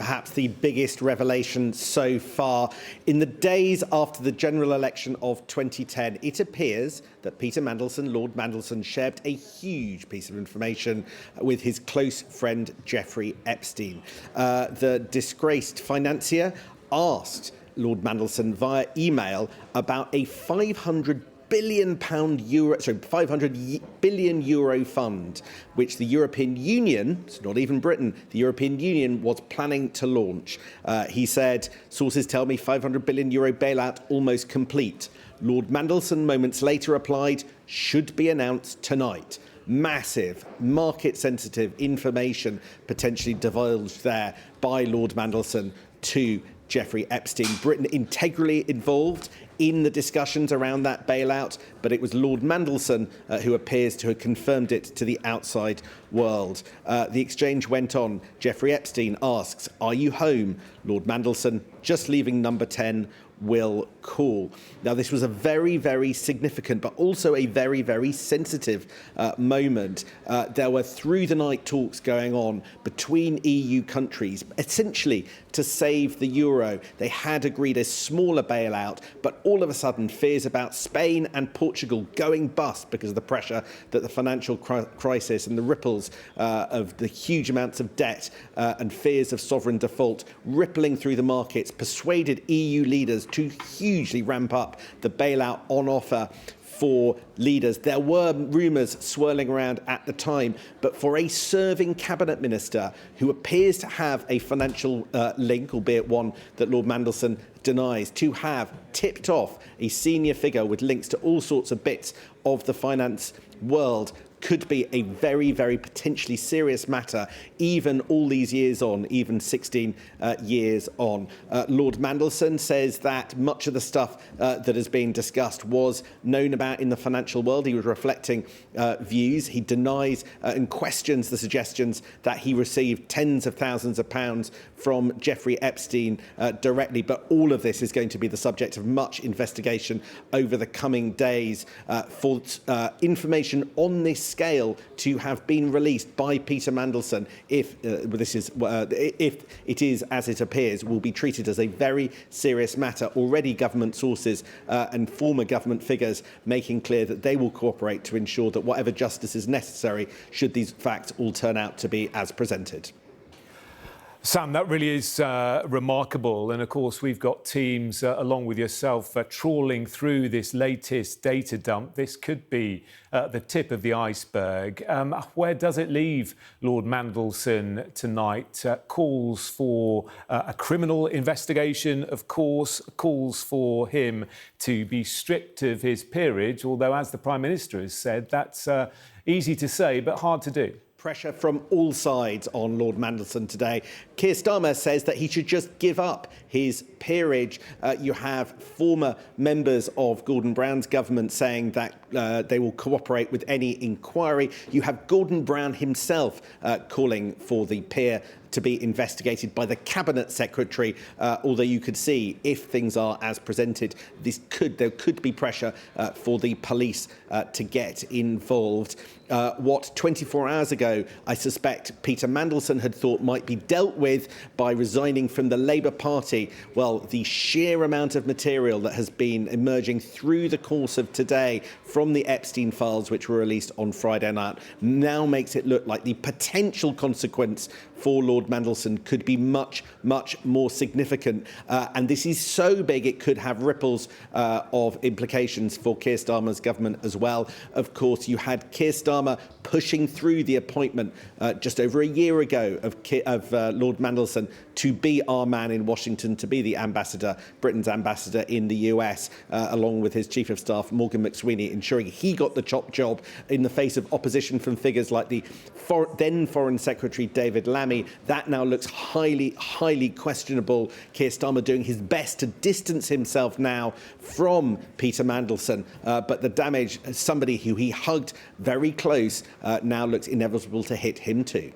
perhaps the biggest revelation so far. In the days after the general election of 2010, it appears that Peter Mandelson, Lord Mandelson, shared a huge piece of information with his close friend Jeffrey Epstein. The disgraced financier asked Lord Mandelson via email about a £500 billion fund, which the European Union, it's not even Britain, the European Union was planning to launch. He said, sources tell me €500 billion bailout almost complete. Lord Mandelson moments later replied, should be announced tonight. Massive market-sensitive information potentially divulged there by Lord Mandelson to Jeffrey Epstein. Britain integrally involved in the discussions around that bailout, but it was Lord Mandelson who appears to have confirmed it to the outside world. The exchange went on. Jeffrey Epstein asks, are you home? Lord Mandelson, just leaving number 10, will call. Now, this was a very, very significant, but also a very, very sensitive moment. There were through-the-night talks going on between EU countries, essentially to save the euro. They had agreed a smaller bailout, but all of a sudden, fears about Spain and Portugal going bust because of the pressure that the financial crisis and the ripples of the huge amounts of debt and fears of sovereign default rippling through the markets persuaded EU leaders to hugely ramp up the bailout on offer for leaders. There were rumours swirling around at the time, but for a serving cabinet minister who appears to have a financial link, albeit one that Lord Mandelson denies, to have tipped off a senior figure with links to all sorts of bits of the finance world could be a very, very potentially serious matter, even all these years on, even 16 years on. Lord Mandelson says that much of the stuff that has been discussed was known about in the financial world. He was reflecting views. He denies and questions the suggestions that he received tens of thousands of pounds from Jeffrey Epstein directly. But all of this is going to be the subject of much investigation over the coming days for information on this scale to have been released by Peter Mandelson, if it is as it appears, will be treated as a very serious matter. Already government sources and former government figures making clear that they will cooperate to ensure that whatever justice is necessary should these facts all turn out to be as presented. Sam, that really is remarkable. And of course, we've got teams, along with yourself, trawling through this latest data dump. This could be the tip of the iceberg. Where does it leave Lord Mandelson tonight? Calls for a criminal investigation, of course, calls for him to be stripped of his peerage, although, as the Prime Minister has said, that's easy to say, but hard to do. Pressure from all sides on Lord Mandelson today. Keir Starmer says that he should just give up his peerage. You have former members of Gordon Brown's government saying that they will cooperate with any inquiry. You have Gordon Brown himself calling for the peer to be investigated by the Cabinet Secretary, although you could see if things are as presented, there could be pressure for the police to get involved. What 24 hours ago, I suspect Peter Mandelson had thought might be dealt with by resigning from the Labour Party. Well, the sheer amount of material that has been emerging through the course of today from the Epstein files, which were released on Friday night, now makes it look like the potential consequence for Lord Mandelson could be much, much more significant. And this is so big it could have ripples of implications for Keir Starmer's government as well. Of course, you had Keir Starmer pushing through the appointment just over a year ago of Lord Mandelson to be our man in Washington, to be the ambassador, Britain's ambassador in the US, along with his chief of staff, Morgan McSweeney, ensuring he got the top job in the face of opposition from figures like the then Foreign Secretary David Lammy. That now looks highly, highly questionable. Keir Starmer doing his best to distance himself now from Peter Mandelson, but the damage, somebody who he hugged very close, now looks inevitable to hit him too.